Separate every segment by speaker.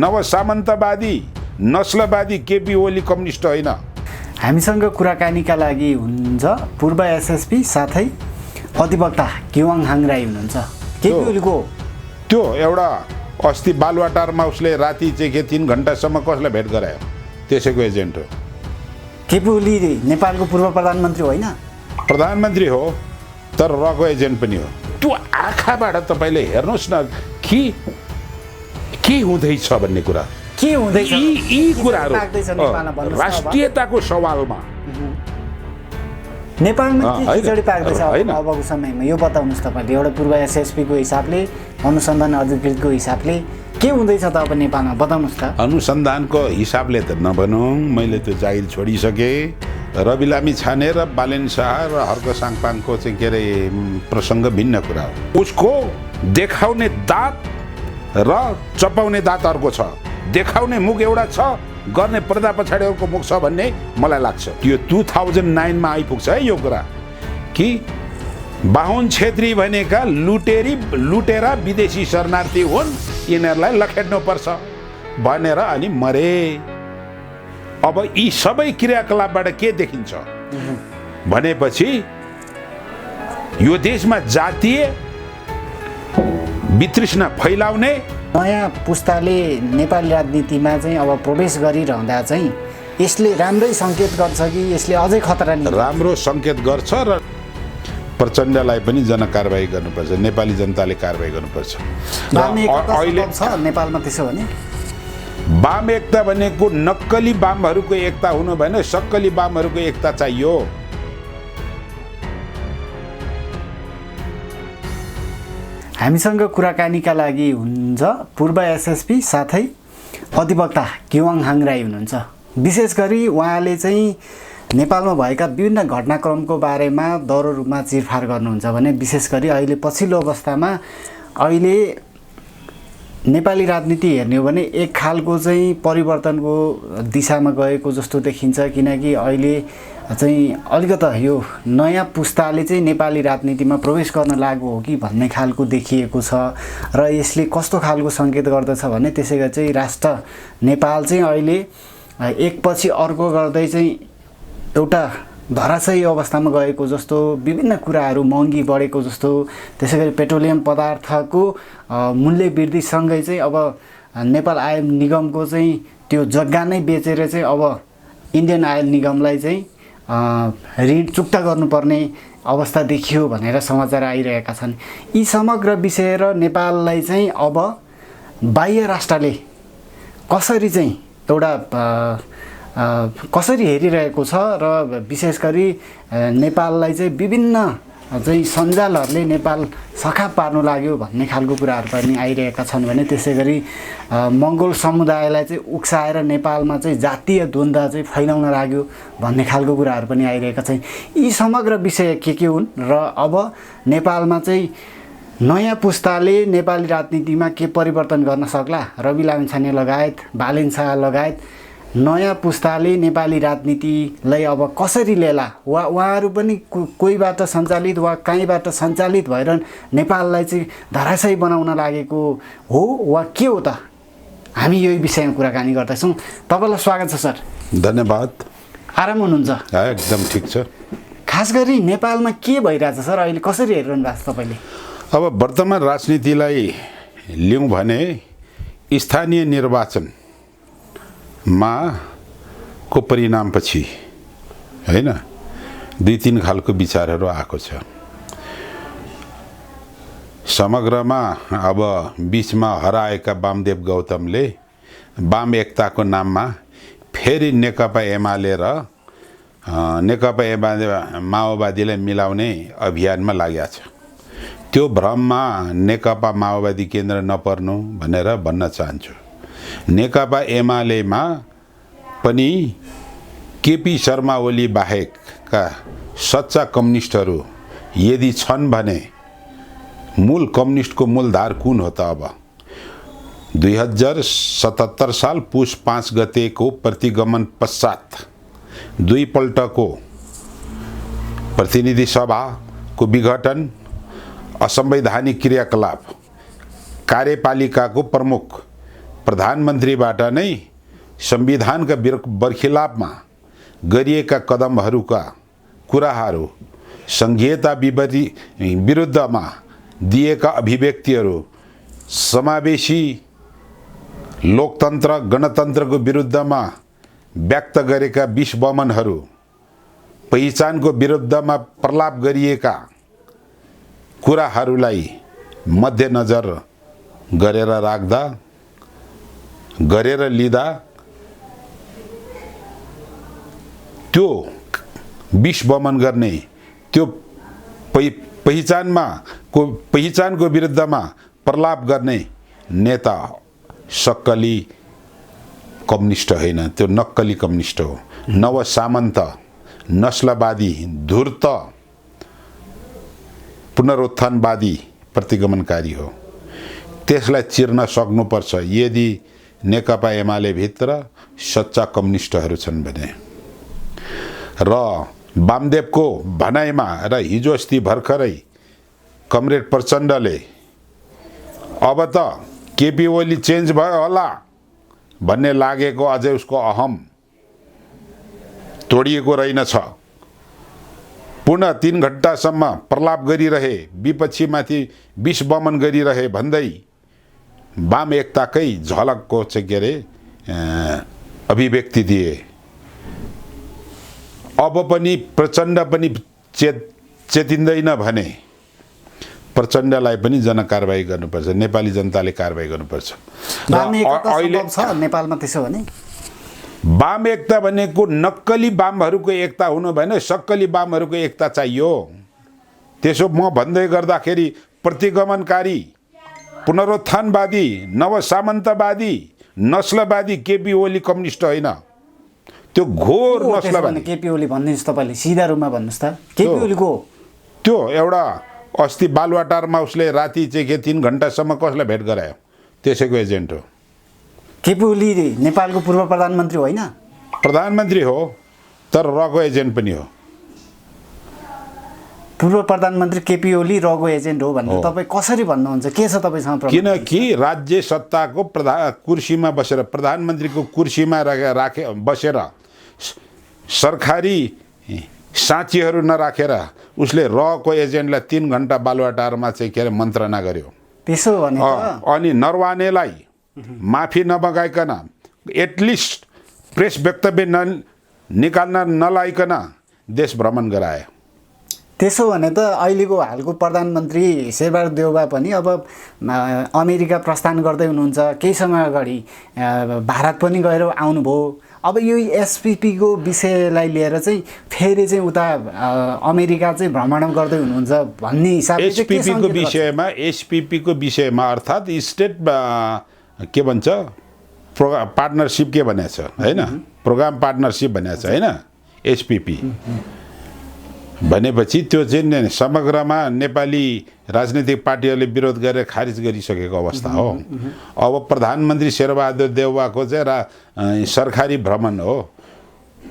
Speaker 1: नव सामन्तवादी नस्लवादी केपी ओली कम्युनिस्ट होइन।
Speaker 2: हामीसँग कुराकानीका लागि हुनुहुन्छ पूर्व एसएसपी साथै अधिवक्ता केवाङ हाङराई हुनुहुन्छ। केपी ओलीको
Speaker 1: त्यो एउटा अस्ति बालुवाटारमा उसले राति चाहिँ के 3 घण्टासम्म कसलाई भेट गरायो त्यसैको एजेन्ट हो।
Speaker 2: केपी ओली नेपालको पूर्व प्रधानमन्त्री होइन,
Speaker 1: प्रधानमन्त्री हो तर रको एजेन्ट पनि हो। त्यो आँखाबाट तपाईँले हेर्नुहोस् न के हुँदैछ भन्ने कुरा,
Speaker 2: के हुँदैछ
Speaker 1: यी कुराहरू
Speaker 2: नेपालमा भन्नुहोस् न।
Speaker 1: राष्ट्रियताको सवालमा
Speaker 2: नेपालमा के
Speaker 1: होइन,
Speaker 2: खिचडी पाक्दैछ
Speaker 1: होइन।
Speaker 2: अबको समयमा यो बताउनुहोस् तपाईँले। एउटा पूर्व एसएसपीको हिसाबले, अनुसन्धान अधिकृतको हिसाबले के हुँदैछ त अब नेपालमा बताउनुहोस् त।
Speaker 1: अनुसन्धानको हिसाबले त नभनौँ, मैले त्यो जागिर छोडिसकेँ। रवि लामी छाने र बालेन शाह र हर्क साङपाङको चाहिँ के अरे प्रसङ्ग भिन्न कुरा हो। उसको देखाउने दाँत र चपाउने दाँत अर्को छ। देखाउने मुख एउटा छ, गर्ने पर्दा पछाडि अर्को मुख छ भन्ने मलाई लाग्छ। यो 2009 मा आइपुग्छ है यो कुरा कि बाहुन छेत्री भनेका लुटेरा विदेशी शरणार्थी हुन्, यिनीहरूलाई लखेट्नुपर्छ भनेर अनि मरे। अब यी सबै क्रियाकलापबाट के देखिन्छ भनेपछि यो देशमा जातीय वितृष्णा फैलाउने
Speaker 2: नयाँ पुस्ताले नेपाली राजनीतिमा चाहिँ अब प्रवेश गरिरहँदा चाहिँ यसले राम्रै सङ्केत गर्छ कि यसले अझै खतरा नि?
Speaker 1: राम्रो सङ्केत गर्छ र प्रचण्डलाई पनि जनकारबाही गर्नुपर्छ, नेपाली जनताले कारबाही गर्नुपर्छ।
Speaker 2: वाम एकता
Speaker 1: अहिले
Speaker 2: सम्भव छ नेपालमा त्यसो भने?
Speaker 1: वाम एकता भनेको नक्कली वामहरूको एकता हुनु भएन, सक्कली वामहरूको एकता चाहियो।
Speaker 2: हामीसँग कुराकानीका लागि हुनुहुन्छ पूर्व एसएसपी साथै अधिवक्ता केवाङ हाङराई हुनुहुन्छ। विशेष गरी उहाँले चाहिँ नेपालमा भएका विभिन्न घटनाक्रमको बारेमा दह्रो रूपमा चिरफार गर्नुहुन्छ भने विशेष गरी अहिले पछिल्लो अवस्थामा अहिले नेपाली राजनीति हेर्ने हो भने एक खालको चाहिँ परिवर्तनको दिशामा गएको जस्तो देखिन्छ। किनकि अहिले चाहिँ अलिकता यो नयाँ पुस्ताले चाहिँ नेपाली राजनीतिमा प्रवेश गर्न लागु हो कि भन्ने खालको देखिएको छ र यसले कस्तो खालको सङ्केत गर्दछ भने त्यसै गरी चाहिँ राष्ट्र नेपाल चाहिँ अहिले एकपछि अर्को गर्दै चाहिँ एउटा धराशयी अवस्थामा गएको जस्तो, विभिन्न कुराहरू महँगी बढेको जस्तो, त्यसै गरी पेट्रोलियम पदार्थको मूल्य वृद्धिसँगै चाहिँ अब नेपाल आयल निगमको चाहिँ त्यो जग्गा नै बेचेर चाहिँ अब इन्डियन आयल निगमलाई चाहिँ ऋण चुक्ता गर्नुपर्ने अवस्था देखियो भनेर समाचार आइरहेका छन्। यी समग्र विषय र नेपाललाई चाहिँ अब बाह्य राष्ट्रले कसरी चाहिँ एउटा कसरी हेरिरहेको छ र विशेष गरी नेपाललाई चाहिँ विभिन्न चाहिँ सञ्जालहरूले नेपाल सखा पार्नु लाग्यो भन्ने खालको कुराहरू पनि आइरहेका छन् भने त्यसै गरी मङ्गोल समुदायलाई चाहिँ उक्साएर नेपालमा चाहिँ जातीय द्वन्द्व चाहिँ फैलाउन लाग्यो भन्ने खालको कुराहरू पनि आइरहेका छन्। यी समग्र विषय के हुन् र अब नेपालमा चाहिँ नयाँ पुस्ताले नेपाली राजनीतिमा के परिवर्तन गर्न सक्ला? रवि लामिछाने लगायत, बालेन शाह लगायत नयाँ पुस्ताले नेपाली राजनीतिलाई अब कसरी लिएला? उहाँहरू पनि कोहीबाट सञ्चालित वा कहीँबाट सञ्चालित भएर नेपाललाई चाहिँ धराशयी बनाउन लागेको हो वा के हो त? हामी यही विषयमा कुराकानी गर्दैछौँ। तपाईँलाई स्वागत छ सर।
Speaker 1: धन्यवाद।
Speaker 2: आराम हुनुहुन्छ?
Speaker 1: एकदम ठिक छ।
Speaker 2: खास गरी नेपालमा के भइरहेछ सर अहिले, कसरी हेरिरहनु भएको छ तपाईँले?
Speaker 1: अब वर्तमान राजनीतिलाई लिउँ भने स्थानीय निर्वाचनमा को परिणामपछि होइन 2-3 खालको विचारहरू आएको छ। समग्रमा अब बिचमा हराएका वामदेव गौतमले वाम एकताको नाममा फेरि नेकपा एमाले र नेकपा माओवादीलाई मिलाउने अभियानमा लागेका छ। त्यो भ्रममा नेकपा माओवादी केन्द्र नपर्नु भनेर भन्न चाहन्छु। नेकपा एमालेमा पनि केपी शर्मा ओली बाहेकका सच्चा कम्युनिस्टहरू यदि छन् भने मूल कम्युनिस्टको मूलधार कुन हो त? अब 2077 साल पुष 5 गतेको प्रतिगमन पश्चात दुईपल्टको प्रतिनिधि सभाको विघटन, असंवैधानिक क्रियाकलाप, कार्यपालिकाको प्रमुख प्रधानमन्त्रीबाट नै संविधानका बरखिलाफमा गरिएका कदमहरूका कुराहरू, सङ्घीयता विरुद्धमा दिएका अभिव्यक्तिहरू, समावेशी लोकतन्त्र गणतन्त्रको विरुद्धमा व्यक्त गरेका विषवमनहरू, पहिचानको विरुद्धमा प्रलाप गरिएका कुराहरूलाई मध्यनजर गरेर लिँदा त्यो विषवमन गर्ने, त्यो पहिचानको विरुद्धमा प्रलाप गर्ने नेता सक्कली कम्युनिस्ट होइन, त्यो नक्कली कम्युनिस्ट हो। नवसामन्त, नस्लवादी, धूर्त, पुनरुत्थानवादी प्रतिगमनकारी हो। त्यसलाई चिर्न सक्नुपर्छ यदि नेकपा एमाले भित्र सच्चा कम्युनिस्टहरू छन् भने। र वामदेवको भनाइमा र हिजो अस्ति भर्खरै कमरेड प्रचण्डले अब त केपी ओली चेन्ज भयो होला भन्ने लागेको, अझै उसको अहम तोडिएको रहेनछ। पुनः 3 घण्टासम्म प्रलाप गरिरहे, विपक्षीमाथि विषवमन गरिरहे भन्दै वाम एकताकै झलकको चाहिँ के अरे अभिव्यक्ति दिए। अब पनि प्रचण्ड पनि चेतिँदैन भने प्रचण्डलाई पनि जनकारबाही गर्नुपर्छ, नेपाली जनताले कारबाही गर्नुपर्छ।
Speaker 2: अहिले नेपालमा त्यसो भने
Speaker 1: वाम एकता भनेको नक्कली वामहरूको एकता हुनु भएन, सक्कली वामहरूको एकता चाहियो। त्यसो म भन्दै गर्दाखेरि प्रतिगमनकारी, पुनरुत्थानवादी, नवसामन्तवादी, नस्लवादी केपी ओली कम्युनिस्ट होइन, त्यो घोर नस्लवादी।
Speaker 2: केपी ओली भन्नुहोस्, तपाईँले सिधा रूपमा भन्नुहोस् त, केपी ओलीको
Speaker 1: त्यो एउटा अस्ति बालुवाटारमा उसले राति चाहिँ के 3 घण्टासम्म कसलाई भेट गरायो, त्यसैको एजेन्ट हो।
Speaker 2: केपी ओली नेपालको पूर्व प्रधानमन्त्री होइन?
Speaker 1: प्रधानमन्त्री हो, तर रको एजेन्ट पनि हो।
Speaker 2: पूर्व प्रधानमन्त्री केपी ओली रको एजेन्ट हो भनेर तपाईँ कसरी भन्नुहुन्छ? के छ तपाईँसँग?
Speaker 1: किनकि राज्य सत्ताको कुर्सीमा बसेर, प्रधानमन्त्रीको कुर्सीमा बसेर सरकारी साँचीहरू नराखेर उसले रको एजेन्टलाई 3 घण्टा बालुवाटारमा चाहिँ के अरे मन्त्रणा गर्यो।
Speaker 2: त्यसो भने
Speaker 1: अनि नरवानेलाई माफी नबगाइकन, एटलिस्ट प्रेस वक्तव्य निकाल्न नलाइकन देश भ्रमण गराए।
Speaker 2: त्यसो भने त अहिलेको हालको प्रधानमन्त्री शेरबहादुर देउवा पनि अब अमेरिका प्रस्थान गर्दै हुनुहुन्छ। केही समय अगाडि भारत पनि गएर आउनुभयो। अब यो एसपिपीको विषयलाई लिएर चाहिँ फेरि चाहिँ उता अमेरिका चाहिँ भ्रमण गर्दै हुनुहुन्छ भन्ने हिसाबले एसपिपीको विषयमा
Speaker 1: अर्थात् स्टेट के भन्छ पार्टनरसिप के भनेको छ होइन, प्रोग्राम पार्टनरसिप भनेको छ होइन। एसपिपी भनेपछि त्यो चाहिँ समग्रमा नेपाली राजनीतिक पार्टीहरूले विरोध गरेर खारिज गरिसकेको अवस्था हो। अब प्रधानमन्त्री शेरबहादुर देउवाको चाहिँ सरकारी भ्रमण हो,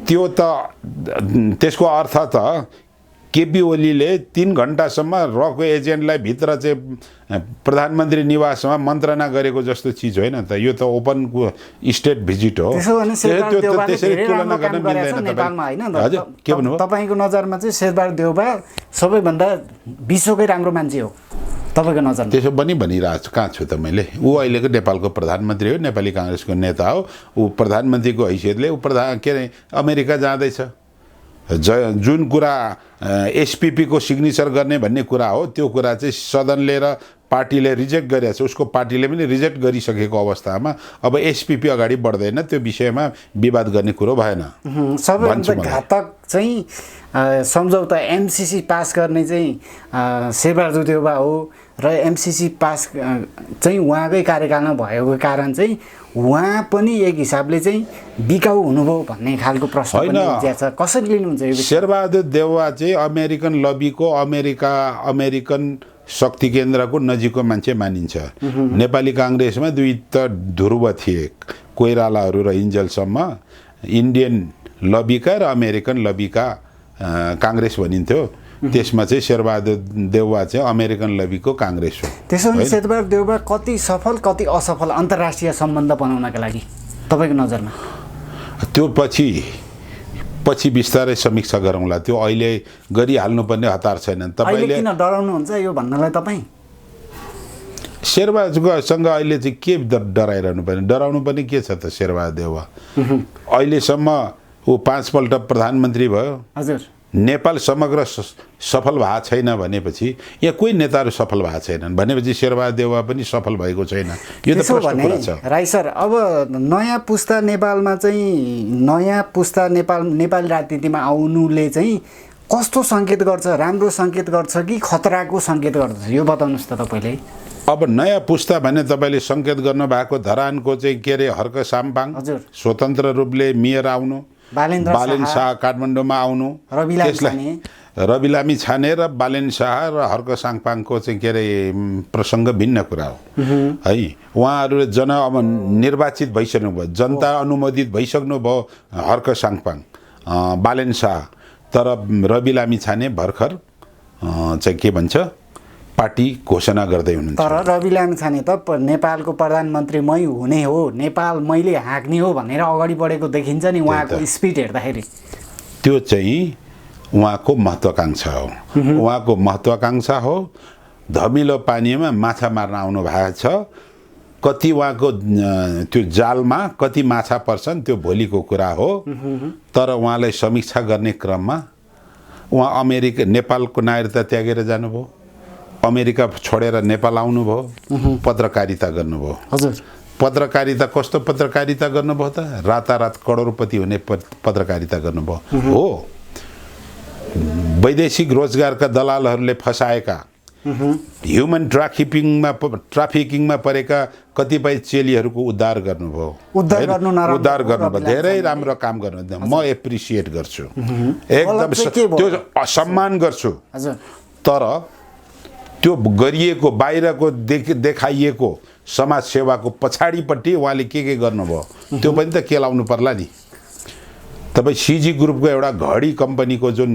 Speaker 1: त्यो त त्यसको अर्थ त केपी ओलीले 3 घण्टासम्म रको एजेन्टलाई भित्र चाहिँ प्रधानमन्त्री निवासमा मन्त्रणा गरेको जस्तो चिज होइन त। यो त ओपन स्टेट भिजिट हो।
Speaker 2: त्यसरी तुलना गर्न मिल्दैन। हजुर, के भन्नुभयो? तपाईँको नजरमा चाहिँ शेरबहादुर देउवा सबैभन्दा विश्वकै राम्रो मान्छे हो तपाईँको नजरमा?
Speaker 1: त्यसो पनि भनिरहेको छु, कहाँ छु त मैले? ऊ अहिलेको नेपालको प्रधानमन्त्री हो, नेपाली काङ्ग्रेसको नेता हो। ऊ प्रधानमन्त्रीको हैसियतले ऊ के अरे अमेरिका जाँदैछ। जुन कुरा एसपिपीको सिग्नेचर गर्ने भन्ने कुरा हो, त्यो कुरा चाहिँ सदनले र पार्टीले रिजेक्ट गरेको छ। उसको पार्टीले पनि रिजेक्ट गरिसकेको अवस्थामा अब एसपिपी अगाडि बढ्दैन, त्यो विषयमा विवाद गर्ने कुरो भएन।
Speaker 2: सबैभन्दा घातक चाहिँ सम्झौता एमसिसी पास गर्ने चाहिँ शेरबहादुर देउवा हो र एमसिसी पास चाहिँ उहाँकै कार्यकालमा भएको कारण चाहिँ उहाँ पनि एक हिसाबले चाहिँ बिकाउ हुनुभयो भन्ने खालको प्रश्न पनि उठ्छ। कसरी लिनुहुन्छ यो?
Speaker 1: शेरबहादुर देउवा चाहिँ अमेरिकन लबीको, अमेरिकन शक्ति केन्द्रको नजिकको मान्छे मानिन्छ। नेपाली काङ्ग्रेसमा 2 त ध्रुव थिए, कोइरालाहरू र इन्जेलसम्म इन्डियन लबीका र अमेरिकन लबीका काङ्ग्रेस भनिन्थ्यो। त्यसमा चाहिँ शेरबहादुर देउवा चाहिँ अमेरिकन लबीको काङ्ग्रेस हो।
Speaker 2: त्यसो भने शेरबहादुर देउवा कति सफल कति असफल अन्तर्राष्ट्रिय सम्बन्ध बनाउनका लागि तपाईँको नजरमा?
Speaker 1: त्यो पछि बिस्तारै समीक्षा गरौँला। त्यो अहिले गरिहाल्नुपर्ने हतार छैन।
Speaker 2: तपाईँले किन डराउनुहुन्छ यो भन्नलाई तपाईँ?
Speaker 1: शेरबहादुरसँग अहिले चाहिँ के डराइरहनु पर्ने? डराउनु पर्ने के छ त? शेरबहादुर देउवा अहिलेसम्म ऊ 5 पल्ट प्रधानमन्त्री भयो।
Speaker 2: हजुर।
Speaker 1: नेपाल समग्र सफल भएको छैन भनेपछि यहाँ कोही नेताहरू सफल भएको छैनन् भनेपछि शेरबहादुर देउवा पनि सफल भएको छैन। यो त प्रश्न कुरा छ।
Speaker 2: राई सर, अब नयाँ पुस्ता नेपालमा चाहिँ नेपाली राजनीतिमा आउनुले चाहिँ कस्तो सङ्केत गर्छ? राम्रो सङ्केत गर्छ कि खतराको सङ्केत गर्छ? यो बताउनुहोस् त तपाईँले।
Speaker 1: अब नयाँ पुस्ता भने तपाईँले सङ्केत गर्नुभएको धरानको चाहिँ के अरे हर्क साम्पाङ स्वतन्त्र रूपले मेयर आउनु, बालेन शाह काठमाडौँमा आउनु, त्यसलाई रवि लामी छाने र बालेन शाह र हर्क साङपाङको चाहिँ के अरे प्रसङ्ग भिन्न कुरा हो है। उहाँहरू अब निर्वाचित भइसक्नु भयो, जनता अनुमोदित भइसक्नु भयो हर्क साङपाङ, बालेन शाह। तर रवि लामी छाने भर्खर चाहिँ के भन्छ पार्टी घोषणा गर्दै हुनुहुन्छ।
Speaker 2: तर रवि लामिछाने त नेपालको प्रधानमन्त्री मै हुने हो, नेपाल मैले हाँक्ने हो भनेर अगाडि बढेको देखिन्छ नि उहाँको स्पिड हेर्दाखेरि।
Speaker 1: त्यो चाहिँ उहाँको महत्त्वाकांक्षा हो। उहाँको महत्त्वाकांक्षा हो। धमिलो पानीमा माछा मार्न आउनु भएको छ। कति उहाँको त्यो जालमा कति माछा पर्छन् त्यो भोलिको कुरा हो। तर उहाँलाई समीक्षा गर्ने क्रममा उहाँ नेपालको नागरिकता त्यागेर जानुभयो, अमेरिका छोडेर नेपाल आउनुभयो, पत्रकारिता गर्नुभयो।
Speaker 2: हजुर।
Speaker 1: पत्रकारिता कस्तो पत्रकारिता गर्नुभयो त? रातारात करोडपति हुने पत्रकारिता गर्नुभयो हो। वैदेशिक रोजगारका दलालहरूले फसाएका, ह्युमन ट्राफिकिङमा परेका कतिपय चेलीहरूको उद्धार गर्नुभयो। उद्धार गर्नुभयो। धेरै राम्रो काम गर्नुभयो। म एप्रिसिएट गर्छु, एकदम त्यो सम्मान गर्छु। तर त्यो गरिएको बाहिरको देखाइएको समाज सेवाको पछाडिपट्टि उहाँले के गर्नुभयो त्यो पनि त केलाउनु पर्ला नि। तपाईँ सिजी ग्रुपको एउटा घडी कम्पनीको जुन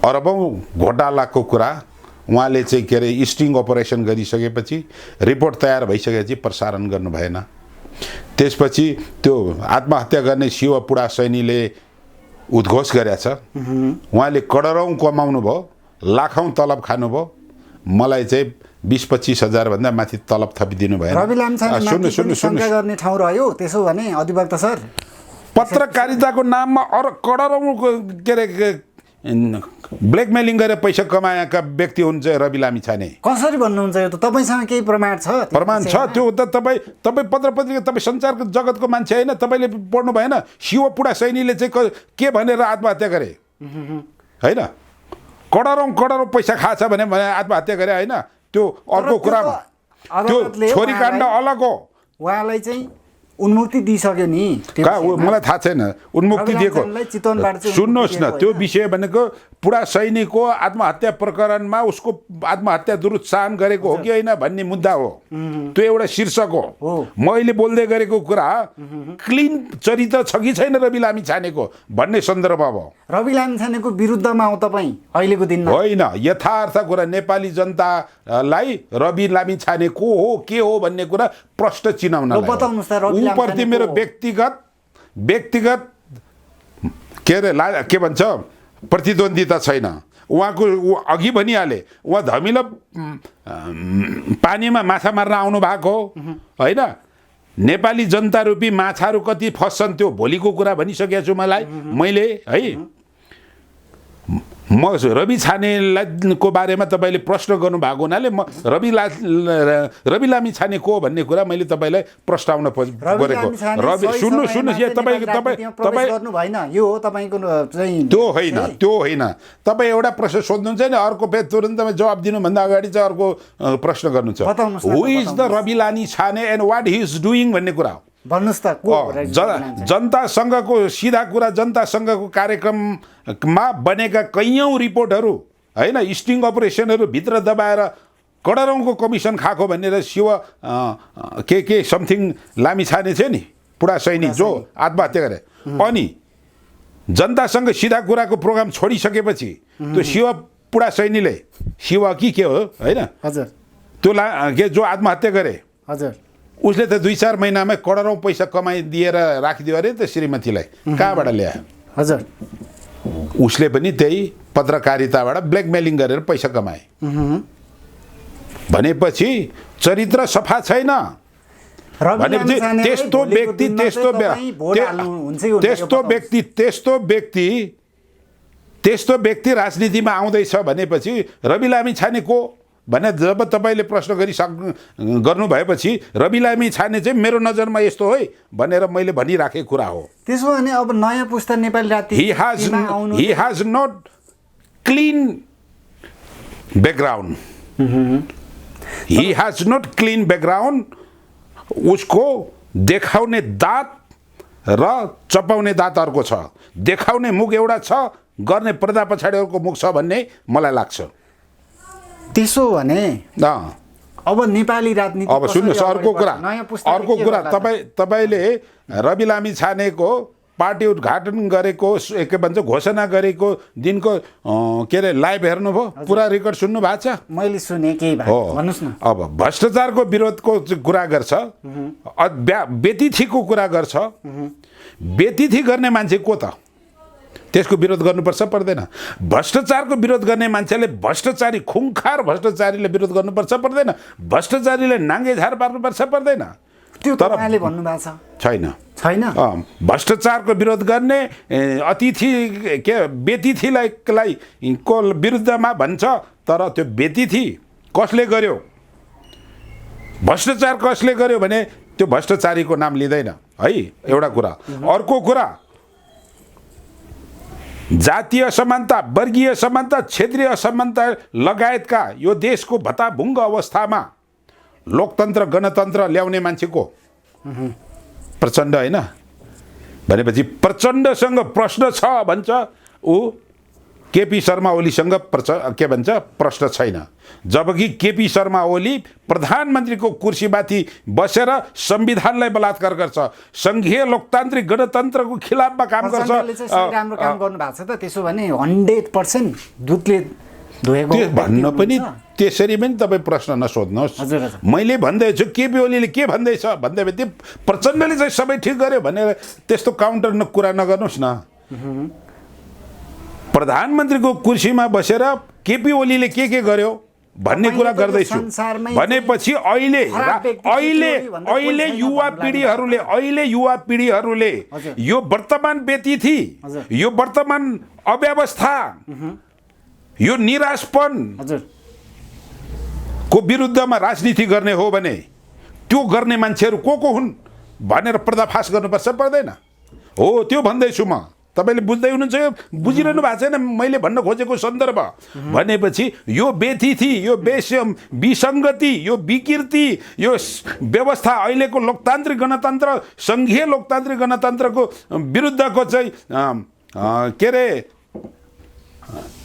Speaker 1: अरबौँ घोटालाको कुरा उहाँले चाहिँ के अरे स्टिङ अपरेसन गरिसकेपछि रिपोर्ट तयार भइसकेपछि प्रसारण गर्नु भएन। त्यसपछि त्यो आत्महत्या गर्ने शिव पुडा सैनीले उद्घोष गरेछ। उहाँले करोडौँ कमाउनु भयो, लाखौँ तलब खानुभयो। मलाई चाहिँ 20-25 हजार भन्दा माथि तलब थपिदिनु भएन।
Speaker 2: रवि लामिछाने शङ्का गर्ने ठाउँ रह्यो त्यसो भने अधिवक्ता सर?
Speaker 1: पत्रकारिताको नाममा करोडौँको के अरे ब्ल्याकमेलिङ गरेर पैसा कमाएका व्यक्ति हुनुहुन्छ रवि लामिछाने।
Speaker 2: कसरी भन्नुहुन्छ यो त? तपाईँसँग केही प्रमाण छ?
Speaker 1: प्रमाण छ। त्यो त तपाईँ पत्र पत्रिका तपाईँ सञ्चारको जगतको मान्छे होइन, तपाईँले पढ्नु भएन? शिव पुडा सैनीले चाहिँ के भनेर आत्महत्या गरे होइन? करोडौँ पैसा खाछ भने आत्महत्या गरे होइन? त्यो अर्को कुरामा त्यो छोरी काण्ड अलग हो।
Speaker 2: उहाँलाई चाहिँ उन्मुक्ति दिइसक्यो नि।
Speaker 1: मलाई थाहा छैन उन्मुक्ति दिएको। सुन्नुहोस् न, त्यो विषय भनेको पुडा सैनिकको आत्महत्या प्रकरणमा उसको आत्महत्या दुरुत्साहन गरेको हो कि होइन भन्ने मुद्दा हो। त्यो एउटा शीर्षक हो। मैले बोल्दै गरेको कुरा क्लिन चरित्र छ कि छैन रवि लामिछानेको भन्ने सन्दर्भमा हो।
Speaker 2: रवि लामिछानेको विरुद्धमा हो तपाईँ अहिलेको दिनमा?
Speaker 1: होइन, यथार्थ कुरा नेपाली जनतालाई रवि लामिछाने को हो के हो भन्ने कुरा प्रश्न चिनाउनलाई
Speaker 2: बताउनुहोस् त।
Speaker 1: उप्रति मेरो व्यक्तिगत के भन्छ प्रतिद्वन्द्विता छैन। उहाँको अघि भनिहाले उहाँ धमिलो पानीमा माछा मार्न आउनु भएको हो होइन? नेपाली जनता रूपी माछाहरू कति फस्छन् त्यो भोलिको कुरा भनिसकेको छु मैले है। म रवि छानेको बारेमा तपाईँले प्रश्न गर्नुभएको हुनाले म रवि लामी छाने को भन्ने कुरा मैले तपाईँलाई प्रस्तावना गरेको। सुन्नुहोस् त्यो होइन तपाईँ एउटा प्रश्न सोध्नुहुन्छ नि, अर्को फेरि तुरन्त जवाब दिनुभन्दा अगाडि चाहिँ अर्को प्रश्न गर्नुहुन्छ। Who is the Rabi Lamichhane and what he is doing भन्ने कुरा हो।
Speaker 2: भन्नुहोस् त।
Speaker 1: जनतासँगको सिधा कुरा, जनतासँगको कार्यक्रममा बनेका कैयौँ रिपोर्टहरू होइन, स्टिङ अपरेसनहरू भित्र दबाएर करोडौँको कमिसन खाएको भनेर शिव के समथिङ लामिछाने थियो नि, पुडा सैनिक जो आत्महत्या गरे। अनि जनतासँग सिधा कुराको प्रोग्राम छोडिसकेपछि त्यो शिव पुडा सैनीले शिव कि के हो होइन
Speaker 2: हजुर
Speaker 1: त्यो के जो आत्महत्या गरे
Speaker 2: हजुर
Speaker 1: उसले त 2-4 महिनामै करोडौँ पैसा कमाइदिएर राखिदियो अरे त श्रीमतीलाई कहाँबाट ल्यायो
Speaker 2: हजुर
Speaker 1: उसले पनि त्यही पत्रकारिताबाट ब्ल्याकमेलिङ गरेर पैसा कमाए भनेपछि चरित्र सफा छैन भनेपछि त्यस्तो व्यक्ति राजनीतिमा आउँदैछ भनेपछि रवि लामिछाने को भने जब तपाईँले प्रश्न गर्नु भएपछि रवि लामिछाने चाहिँ मेरो नजरमा यस्तो हो भनेर मैले भनिराखेको कुरा हो।
Speaker 2: त्यसो भने अब नयाँ पुस्ता नेपाली राजनीतिमा
Speaker 1: he has not clean background. He has not clean background. उसको देखाउने दाँत र चपाउने दाँत अर्को छ, देखाउने मुख एउटा छ, गर्ने पर्दा पछाडि अर्को मुख छ भन्ने मलाई लाग्छ।
Speaker 2: त्यसो भने अब नेपाली राजनीति
Speaker 1: अब सुन्नुहोस् अर्को कुरा तपाईँले रवि लामिछानेको पार्टी उद्घाटन गरेको के भन्छ घोषणा गरेको दिनको के अरे लाइभ हेर्नुभयो? पुरा रेकर्ड सुन्नु भएको छ?
Speaker 2: मैले सुने केही भयो भन्नुस् न।
Speaker 1: अब भ्रष्टाचारको विरोधको कुरा गर्छ, व्यतिथिको कुरा गर्छ। व्यतिथि गर्ने मान्छे को त? त्यसको विरोध गर्नुपर्छ पर्दैन? भ्रष्टाचारको विरोध गर्ने मान्छेले भ्रष्टाचारी खुङखार भ्रष्टाचारीले विरोध गर्नुपर्छ पर्दैन? भ्रष्टाचारीले नाङ्गे झार पार्नुपर्छ पर्दैन?
Speaker 2: त्यो तपाईँले भन्नुभएको छ छैन?
Speaker 1: भ्रष्टाचारको विरोध गर्ने अतिथि के व्यतिथिलाई को विरुद्धमा भन्छ, तर त्यो व्यतिथि कसले गर्यो, भ्रष्टाचार कसले गर्यो भने त्यो भ्रष्टाचारीको नाम लिँदैन है, एउटा कुरा। अर्को कुरा जातीय असमानता, वर्गीय समानता, क्षेत्रीय असमानता लगायतका यो देशको भत्ताभुङ्ग अवस्थामा लोकतन्त्र गणतन्त्र ल्याउने मान्छेको प्रचण्ड होइन भनेपछि प्रचण्डसँग प्रश्न छ भन्छ, ऊ केपी शर्मा ओलीसँग के भन्छ प्रश्न छैन। जबकि केपी शर्मा ओली प्रधानमन्त्रीको कुर्सीमाथि बसेर संविधानलाई बलात्कार गर्छ, सङ्घीय लोकतान्त्रिक गणतन्त्रको खिलाफमा काम गर्छ।
Speaker 2: राम्रो काम गर्नु भएको छ त, त्यसो भने 100% दुधले धोएको
Speaker 1: भन्न पनि त्यसरी पनि तपाईँ प्रश्न नसोध्नुहोस्। मैले भन्दैछु केपी ओलीले के भन्दैछ भन्दै प्रचण्डले चाहिँ सबै ठिक गर्यो भनेर त्यस्तो काउन्टर कुरा नगर्नुहोस् न। प्रधानमन्त्रीको कुर्सीमा बसेर केपी ओलीले के गर्यो भन्ने कुरा गर्दैछु भनेपछि अहिले युवा पिँढीहरूले यो वर्तमान व्यतिथि, यो वर्तमान अव्यवस्था, यो निराशपन को विरुद्धमा राजनीति गर्ने हो भने त्यो गर्ने मान्छेहरू को हुन् भनेर पर्दाफास गर्नुपर्छ पर्दैन? हो त्यो भन्दैछु म। तपाईँले बुझ्दै हुनुहुन्छ, बुझिरहनु भएको छैन मैले भन्न खोजेको सन्दर्भ। भनेपछि यो व्यतिथि, यो विसङ्गति, यो विकृति, यो व्यवस्था अहिलेको लोकतान्त्रिक गणतन्त्र, सङ्घीय लोकतान्त्रिक गणतन्त्रको विरुद्धको चाहिँ के अरे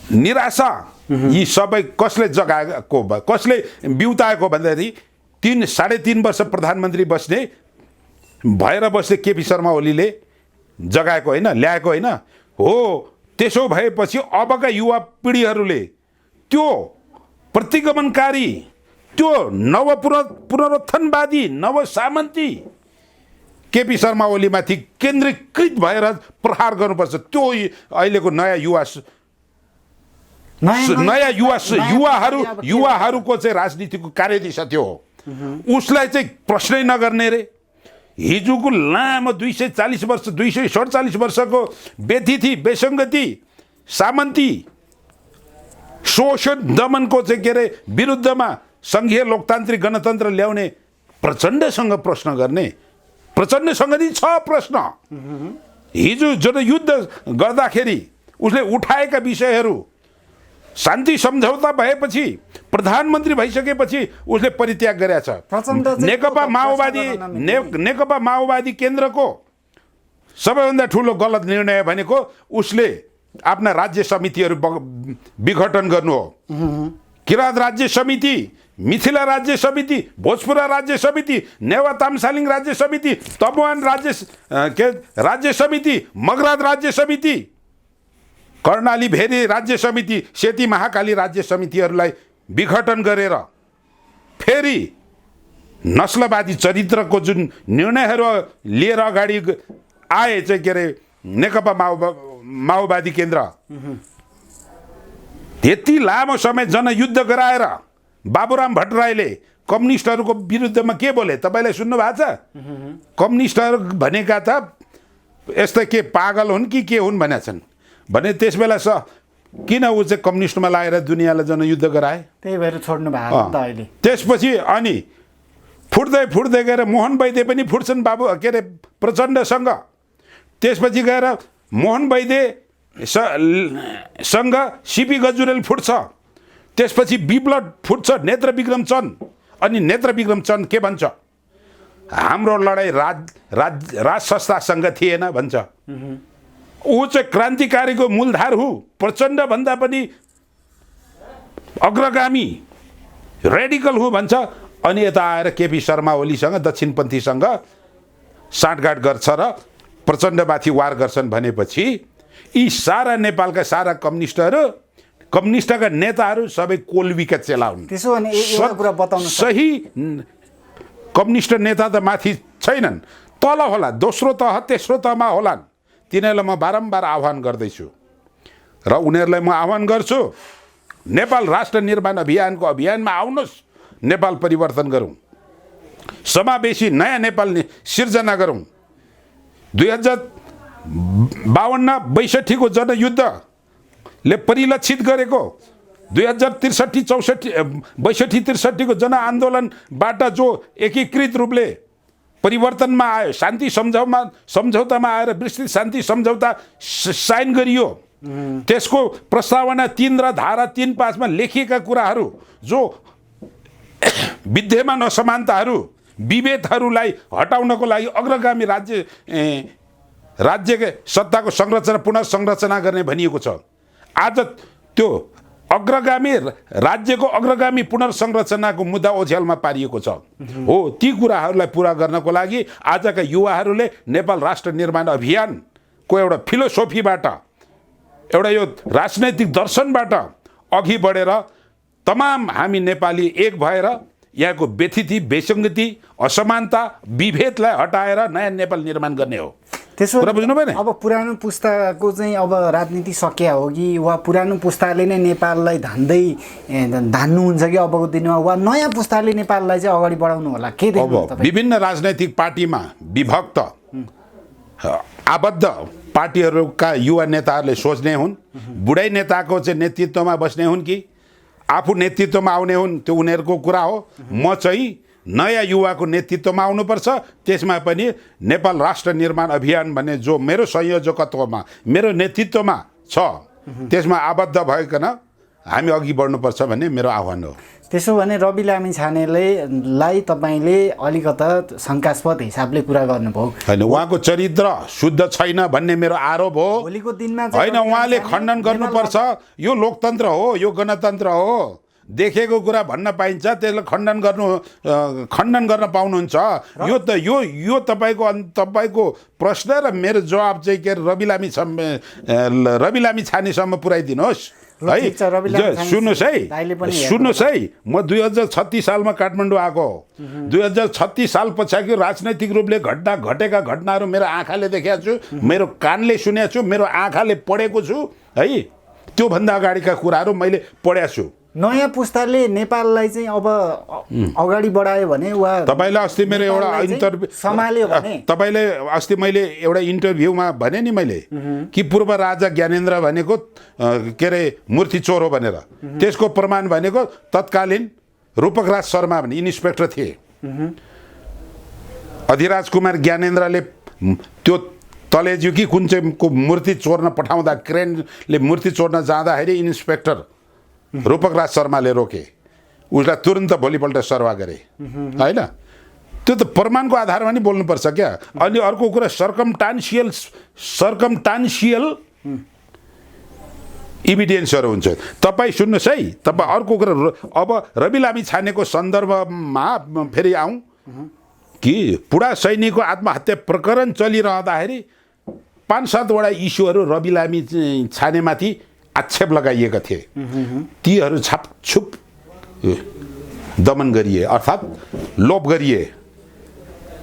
Speaker 1: निराशा, यी सबै कसले जगाएको, कसले बिउताएको भन्दाखेरि 3-3.5 वर्ष प्रधानमन्त्री बस्ने भएर बस्ने केपी शर्मा ओलीले जगाएको होइन, ल्याएको होइन हो। त्यसो भएपछि अबका युवा पिँढीहरूले त्यो प्रतिगमनकारी, त्यो पुनरुत्थानवादी, नवसामन्ती केपी शर्मा ओलीमाथि केन्द्रीकृत भएर प्रहार गर्नुपर्छ। त्यो अहिलेको युवाहरूको चाहिँ राजनीतिको कार्यदिशा त्यो हो। उसलाई चाहिँ प्रश्नै नगर्ने रे। हिजोको लामो 240 वर्ष 247 वर्षको व्यतिथि, विसङ्गति, सामन्ती, शोषण दमनको चाहिँ के अरे विरुद्धमा सङ्घीय लोकतान्त्रिक गणतन्त्र ल्याउने प्रचण्डसँग प्रश्न गर्ने, प्रचण्डसँग नि छ प्रश्न। हिजो जब युद्ध गर्दाखेरि उसले उठाएका विषयहरू, शान्ति सम्झौता भएपछि प्रधानमन्त्री भइसकेपछि उसले परित्याग गरेछ। नेकपा माओवादी केन्द्रको सबैभन्दा ठुलो गलत निर्णय भनेको उसले आफ्ना राज्य समितिहरू विघटन गर्नु हो। किराँत राज्य समिति, मिथिला राज्य समिति, भोजपुरा राज्य समिति, नेवा तामसालिङ राज्य समिति, तमुवान राज्य समिति, मगराज राज्य समिति, कर्णाली भेरी राज्य समिति, सेती महाकाली राज्य समितिहरूलाई विघटन गरेर फेरि नस्लवादी चरित्रको जुन निर्णयहरू लिएर अगाडि आए चाहिँ के अरे नेकपा माओवादी केन्द्र, त्यति लामो समय जनयुद्ध गराएर बाबुराम भट्टराईले कम्युनिस्टहरूको विरुद्धमा के बोले तपाईँले सुन्नु भएको छ? कम्युनिस्टहरू भनेका त यस्तै के पागल हुन् कि के हुन् भनेका छन् भने त्यस बेला किन ऊ चाहिँ कम्युनिस्टमा लागेर दुनियाँलाई जनयुद्ध गराए?
Speaker 2: त्यही भएर छोड्नु भएको त अहिले।
Speaker 1: त्यसपछि अनि फुट्दै गएर मोहन वैद्य पनि फुट्छन् बाबु के अरे प्रचण्डसँग। त्यसपछि गएर मोहन वैद्यसँग सिपी गजुरेल फुट्छ। त्यसपछि विप्लव फुट्छ नेत्र विक्रम चन्द। अनि नेत्र विक्रम चन्द के भन्छ? हाम्रो लडाइँ राज संस्थासँग थिएन भन्छ। ऊ चाहिँ क्रान्तिकारीको मूलधार हो, प्रचण्डभन्दा पनि अग्रगामी रेडिकल हो भन्छ। अनि यता आएर केपी शर्मा ओलीसँग दक्षिणपन्थीसँग साँठगाँठ गर्छ र प्रचण्डमाथि वार गर्छन् भनेपछि यी सारा नेपालका सारा कम्युनिस्टका नेताहरू सबै कोल्बीका चेला हुन्।
Speaker 2: त्यसो भने एउटा कुरा बताउनु,
Speaker 1: सही कम्युनिस्ट नेता त माथि छैनन्, तल होला, दोस्रो तह तेस्रो तहमा होलान्। तिनीहरूलाई म बारम्बार आह्वान गर्दैछु र उनीहरूलाई म आह्वान गर्छु, नेपाल राष्ट्र निर्माण अभियानको अभियानमा आउनुहोस्, नेपाल परिवर्तन गरौँ, समावेशी नयाँ नेपाल सिर्जना गरौँ। 2052-62 को जनयुद्धले परिलक्षित गरेको 2063-62 को जनआन्दोलनबाट जो एकीकृत रूपले परिवर्तनमा आयो, शान्ति सम्झौतामा आएर विस्तृत शान्ति सम्झौता साइन गरियो, त्यसको प्रस्तावना 3 र धारा 3(5) मा लेखिएका कुराहरू, जो विद्यमान असमानताहरू विभेदहरूलाई हटाउनको लागि अग्रगामी राज्य सत्ताको संरचना पुनर्संरचना गर्ने भनिएको छ। आज त्यो अग्रगामी राज्यको अग्रगामी पुनर्संरचनाको मुद्दा ओझेलमा पारिएको छ। हो, ती कुराहरूलाई पुरा गर्नको लागि आजका युवाहरूले नेपाल राष्ट्र निर्माण अभियानको एउटा फिलोसोफीबाट, एउटा यो राजनैतिक दर्शनबाट अघि बढेर तमाम हामी नेपाली एक भएर यहाँको व्यथिति, विसङ्गति, असमानता, विभेदलाई हटाएर नयाँ नेपाल निर्माण गर्ने हो।
Speaker 2: त्यसो
Speaker 1: कुरा बुझ्नु भएन?
Speaker 2: अब पुरानो पुस्ताको चाहिँ अब राजनीति सकिया हो कि वा पुरानो पुस्ताले नै नेपाललाई धान्नुहुन्छ कि अबको दिनमा, वा नयाँ पुस्ताले नेपाललाई चाहिँ अगाडि बढाउनु होला? के देख्नु तपाईँ?
Speaker 1: विभिन्न राजनैतिक पार्टीमा विभक्त आबद्ध पार्टीहरूका युवा नेताहरूले सोच्ने हुन्, बुढै नेताको चाहिँ नेतृत्वमा बस्ने हुन् कि आफू नेतृत्वमा आउने हुन्, त्यो उनीहरूको कुरा हो। म चाहिँ नयाँ युवाको नेतृत्वमा आउनुपर्छ, त्यसमा पनि नेपाल राष्ट्र निर्माण अभियान भन्ने जो मेरो संयोजकत्वमा, मेरो नेतृत्वमा छ, त्यसमा आबद्ध भइकन हामी अघि बढ्नुपर्छ भन्ने मेरो आह्वान हो।
Speaker 2: त्यसो भने रवि लामिछानेलाई तपाईँले अलिकता शङ्कास्पद हिसाबले कुरा गर्नुभयो।
Speaker 1: होइन, उहाँको चरित्र शुद्ध छैन भन्ने मेरो आरोप हो।
Speaker 2: भोलिको दिनमा
Speaker 1: होइन, उहाँले खण्डन गर्नुपर्छ। यो लोकतन्त्र हो, यो गणतन्त्र हो। देखेको कुरा भन्न पाइन्छ, त्यसलाई खण्डन गर्न पाउनुहुन्छ। यो तपाईँको प्रश्न र मेरो जवाब चाहिँ के रवि लामी छानेसम्म पुर्याइदिनुहोस् है। सुन्नुहोस् है, म 2036 सालमा काठमाडौँ आएको हो। 2036 साल पछाडि राजनैतिक रूपले घटेका घटनाहरू मेरो आँखाले देखेको छु, मेरो कानले सुनेको छु, मेरो आँखाले पढेको छु है। त्योभन्दा अगाडिका कुराहरू मैले पढेको छु।
Speaker 2: नयाँ पुस्ताले नेपाललाई चाहिँ अब अगाडि बढायो भने वा
Speaker 1: तपाईँलाई अस्ति मेरो एउटा इन्टरभ्यू
Speaker 2: सम्हाल्यो भने,
Speaker 1: तपाईँले अस्ति मैले एउटा इन्टरभ्यूमा भने नि मैले कि पूर्व राजा ज्ञानेन्द्र भनेको के अरे मूर्ति चोर हो भनेर, त्यसको प्रमाण भनेको तत्कालीन रूपकराज शर्मा भन्ने इन्सपेक्टर थिए। अधिराज कुमार ज्ञानेन्द्रले त्यो तलेज्यू कि कुन चाहिँ को मूर्ति चोर्न पठाउँदा, क्रेनले मूर्ति चोर्न जाँदाखेरि इन्सपेक्टर रूपकराज शर्माले रोके, उसलाई तुरन्त भोलिपल्ट सरुवा गरे होइन। त्यो त प्रमाणको आधारमा नि बोल्नुपर्छ क्या। अनि अर्को कुरा सर्कमटान्सियल इभिडेन्सहरू हुन्छ। तपाईँ सुन्नुहोस् है, तपाईँ अर्को कुरा अब रवि लामी छानेको सन्दर्भमा फेरि आउँ कि पुडा सैनिकको आत्महत्या प्रकरण चलिरहँदाखेरि 5-7 वटा इस्युहरू रवि लामी छानेमाथि आक्षेप लगाइएका थिए। तीहरू छापछुप दमन गरिए अर्थात् लोप गरिए।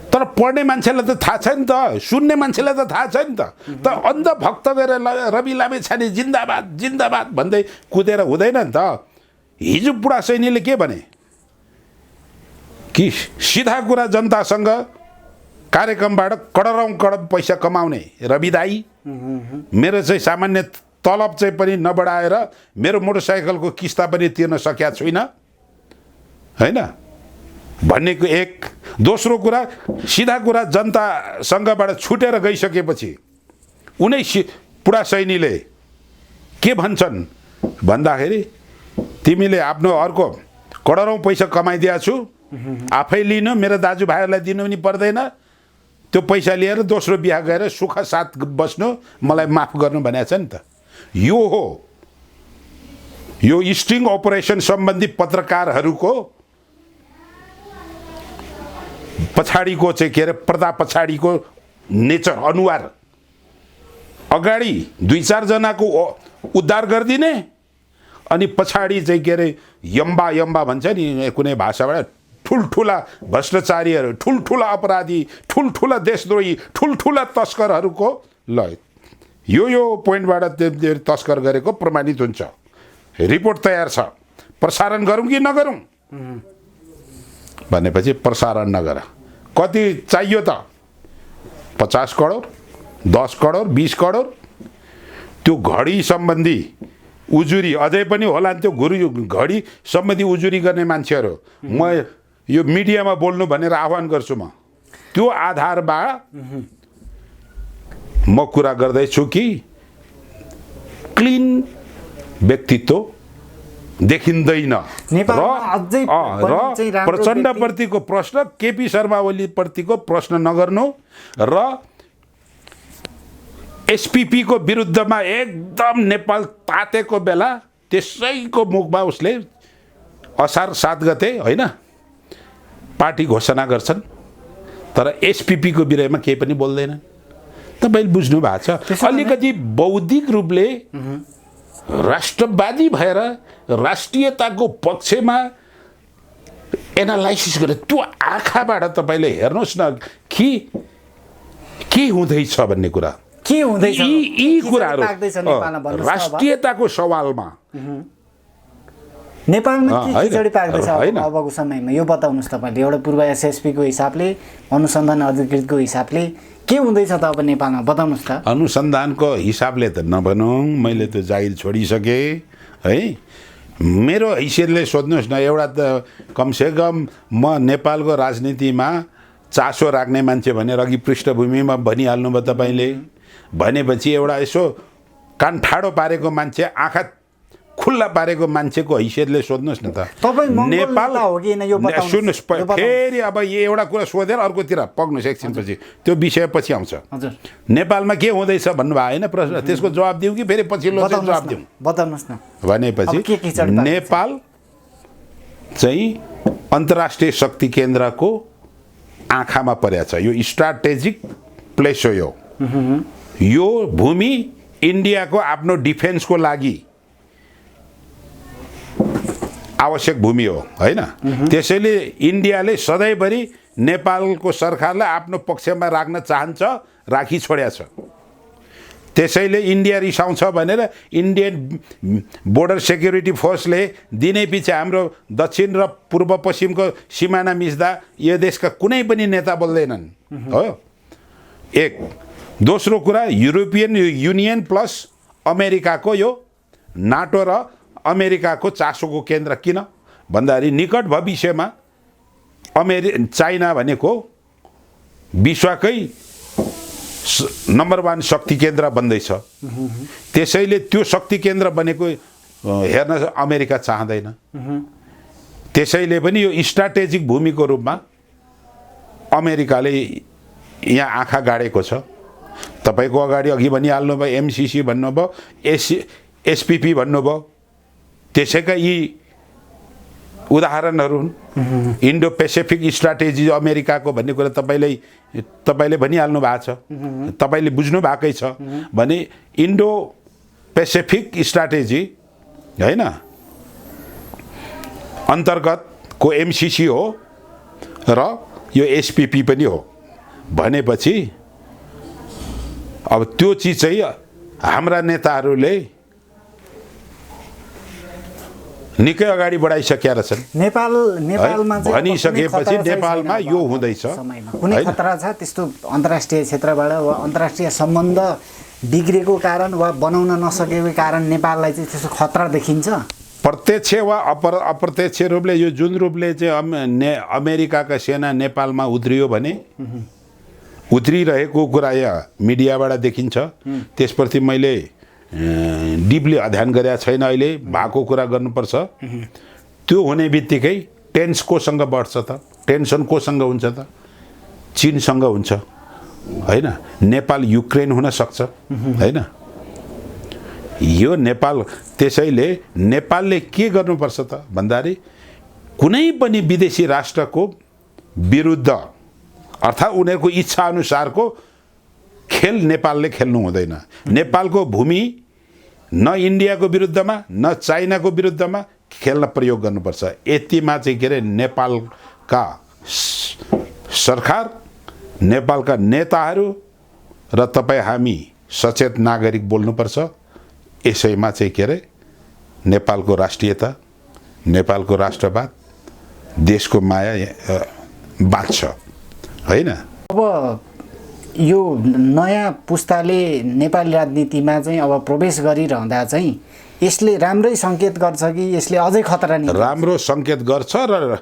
Speaker 1: तर पढ्ने मान्छेलाई त थाहा छैन त, सुन्ने मान्छेलाई त थाहा छैन त। त अन्धभक्त गएर रवि लामे छाने जिन्दाबाद जिन्दाबाद भन्दै कुदेर हुँदैन नि त। हिजो बुढा सैनीले के भने कि सिधा कुरा जनतासँग कार्यक्रमबाट करोडौँ करोड पैसा कमाउने रवि दाई, मेरो चाहिँ सामान्य तलब चाहिँ पनि नबढाएर मेरो मोटरसाइकलको किस्ता पनि तिर्न सकेका छुइनँ हैन भन्नेको एक। दोस्रो कुरा, सिधा कुरा जनतासँगबाट छुटेर गइसकेपछि उनै बुढा सैनीले के भन्छन् भन्दाखेरि तिमीले आफ्नो अर्को करोडौँ पैसा कमाइदिया छु, आफै लिनु, मेरो दाजुभाइहरूलाई दिनु पनि पर्दैन, त्यो पैसा लिएर दोस्रो बिहा गएर सुख साथ बस्नु, मलाई माफ गर्नु भनेको छ नि त। यो हो यो स्ट्रिङ अपरेसन सम्बन्धी पत्रकारहरूको पछाडिको चाहिँ के अरे पर्दा पछाडिको नेचर अनुहार। अगाडि 2-4 जनाको उद्धार गरिदिने अनि पछाडि चाहिँ के अरे यम्बा यम्बा भन्छ नि कुनै भाषाबाट, ठुल्ठुला भ्रष्टाचारीहरू, ठुल्ठुला अपराधी, ठुल्ठुला देशद्रोही, ठुल्ठुला तस्करहरूको ल यो पोइन्टबाट तस्कर गरेको प्रमाणित हुन्छ, रिपोर्ट तयार छ, प्रसारण गरौँ कि नगरौँ भनेपछि प्रसारण नगर। कति चाहियो त? 50 करोड, 10 करोड, 20 करोड। त्यो घडी सम्बन्धी उजुरी अझै पनि होला नि, त्यो घडी सम्बन्धी उजुरी गर्ने मान्छेहरू म यो मिडियामा बोल्नु भनेर आह्वान गर्छु। म त्यो आधारमा म कुरा गर्दैछु कि क्लिन व्यक्तित्व देखिँदैन र प्रचण्डप्रतिको प्रश्न, केपी शर्मा ओलीप्रतिको प्रश्न नगर्नु र एसपिपीको विरुद्धमा एकदम नेपाल तातेको बेला त्यसैको मुखमा उसले असार 7 गते होइन पार्टी घोषणा गर्छन्, तर एसपिपीको विषयमा केही पनि बोल्दैनन्। तपाईँले बुझ्नु भएको छ। अलिकति बौद्धिक रूपले राष्ट्रवादी भएर राष्ट्रियताको पक्षमा एनालाइसिस गरेर त्यो आँखाबाट तपाईँले हेर्नुहोस् न कि के हुँदैछ भन्ने कुरा,
Speaker 2: के हुँदैछ
Speaker 1: यी कुराहरू राष्ट्रियताको सवालमा
Speaker 2: नेपालमा के खिचडी पाक्दैछ अबको समयमा यो बताउनुहोस् तपाईँले। एउटा पूर्व एसएसपीको हिसाबले, अनुसन्धान अधिकृतको हिसाबले के हुँदैछ त अब नेपालमा बताउनुहोस् त।
Speaker 1: अनुसन्धानको हिसाबले त नभनौँ, मैले त जागिर छोडिसकेँ है। मेरो हैसियतले सोध्नुहोस् न, एउटा त कमसेकम म नेपालको राजनीतिमा चासो राख्ने मान्छे भनेर अघि पृष्ठभूमिमा भनिहाल्नु भयो तपाईँले। भनेपछि एउटा यसो कान ठाडो पारेको मान्छे, आँखा खुल्ला पारेको मान्छेको हैसियतले सोध्नुहोस् न त।
Speaker 2: नेपाल हो कि यो बताउनुहोस्।
Speaker 1: सुन्नुहोस्, फेरि अब यो एउटा कुरा सोधेर अर्कोतिर पक्नुहोस् एकछिनपछि, त्यो विषय पछि आउँछ। नेपालमा के हुँदैछ भन्नुभयो होइन प्रश्न, त्यसको जवाब दिउँ कि फेरि पछिल्लो जवाब दिउँ?
Speaker 2: बताउनुहोस् न।
Speaker 1: भनेपछि नेपाल चाहिँ अन्तर्राष्ट्रिय शक्ति केन्द्रको आँखामा परेको छ। यो स्ट्राटेजिक प्लेस हो। यो भूमि इन्डियाको आफ्नो डिफेन्सको लागि आवश्यक भूमि हो होइन। त्यसैले इन्डियाले सधैँभरि नेपालको सरकारलाई आफ्नो पक्षमा राख्न चाहन्छ, राखी छोडेको छ। त्यसैले इन्डिया रिसाउँछ भनेर इन्डियन बोर्डर सेक्युरिटी फोर्सले दिनै पछि हाम्रो दक्षिण र पूर्व पश्चिमको सिमाना मिच्दा यो देशका कुनै पनि नेता बोल्दैनन् हो। एक। दोस्रो कुरा, युरोपियन युनियन प्लस अमेरिकाको यो नाटो र अमेरिकाको चासोको केन्द्र किन भन्दाखेरि निकट भविष्यमा चाइना भनेको विश्वकै नम्बर 1 शक्ति केन्द्र बन्दैछ। त्यसैले त्यो शक्ति केन्द्र बनेको हेर्न अमेरिका चाहँदैन। त्यसैले पनि यो स्ट्राटेजिक भूमिको रूपमा अमेरिकाले यहाँ आँखा गाडेको छ। तपाईँको अगाडि अघि भनिहाल्नु भयो, एमसिसी भन्नुभयो, एसपिपी भन्नुभयो। त्यसैका यी उदाहरणहरू हुन्। इन्डो पेसिफिक स्ट्राटेजी अमेरिकाको भन्ने कुरा तपाईँले भनिहाल्नु भएको छ, तपाईँले बुझ्नु भएकै छ भने इन्डो पेसिफिक स्ट्राटेजी होइन अन्तर्गतको एमसिसी हो र यो एसपिपी पनि हो भनेपछि अब त्यो चिज चाहिँ हाम्रा नेताहरूले निकै अगाडि बढाइसकेका रहेछन्।
Speaker 2: नेपालमा चाहिँ
Speaker 1: भनिसकेपछि नेपालमा यो हुँदैछ,
Speaker 2: कुनै खतरा छ त्यस्तो अन्तर्राष्ट्रिय क्षेत्रबाट वा अन्तर्राष्ट्रिय सम्बन्ध बिग्रेको कारण वा बनाउन नसकेको कारण नेपाललाई चाहिँ त्यस्तो खतरा देखिन्छ?
Speaker 1: प्रत्यक्ष वा अप्रत्यक्ष रूपले यो जुन रूपले चाहिँ अमेरिकाका सेना नेपालमा उत्रियो भने उत्रिरहेको कुरा यहाँ मिडियाबाट देखिन्छ। त्यसप्रति मैले डिपली अध्ययन गरेका छैन, अहिले भएको कुरा गर्नुपर्छ। त्यो हुने बित्तिकै टेन्स कोसँग बढ्छ त? टेन्सन कोसँग हुन्छ त? चीनसँग हुन्छ होइन? नेपाल युक्रेन हुन सक्छ होइन? यो नेपाल, त्यसैले नेपालले के गर्नुपर्छ त भन्दाखेरि कुनै पनि विदेशी राष्ट्रको विरुद्ध अर्थात् उनीहरूको इच्छा अनुसारको खेल नेपालले खेल्नु हुँदैन। नेपालको भूमि न इन्डियाको विरुद्धमा न चाइनाको विरुद्धमा खेल्न प्रयोग गर्नुपर्छ। यतिमा चाहिँ के अरे नेपालका सरकार, नेपालका नेताहरू र तपाईँ हामी सचेत नागरिक बोल्नुपर्छ। यसैमा चाहिँ के अरे नेपालको राष्ट्रियता, नेपालको राष्ट्रवाद, देशको माया बाँच्छ होइन?
Speaker 2: अब यो नयाँ पुस्ताले नेपाली राजनीतिमा चाहिँ अब प्रवेश गरिरहँदा चाहिँ यसले राम्रै सङ्केत गर्छ कि यसले अझै खतरा नि?
Speaker 1: राम्रो सङ्केत गर्छ र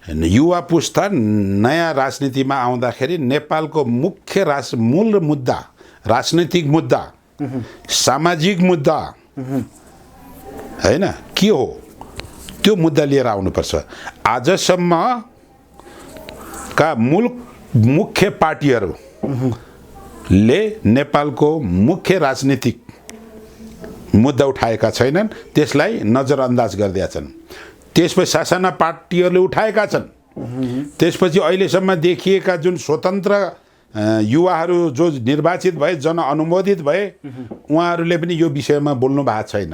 Speaker 1: युवा पुस्ता नयाँ राजनीतिमा आउँदाखेरि नेपालको मुख्य मूल मुद्दा, राजनैतिक मुद्दा, सामाजिक मुद्दा होइन के हो त्यो मुद्दा लिएर आउनुपर्छ। आजसम्मका मुख्य पार्टीहरूले नेपालको मुख्य राजनीतिक मुद्दा उठाएका छैनन्, त्यसलाई नजरअन्दाज गरिदिएका छन्। त्यसपछि सासाना पार्टीहरूले उठाएका छन्। त्यसपछि अहिलेसम्म देखिएका जुन स्वतन्त्र युवाहरू जो निर्वाचित भए, जनअनुमोदित भए, उहाँहरूले पनि यो विषयमा बोल्नु भएको छैन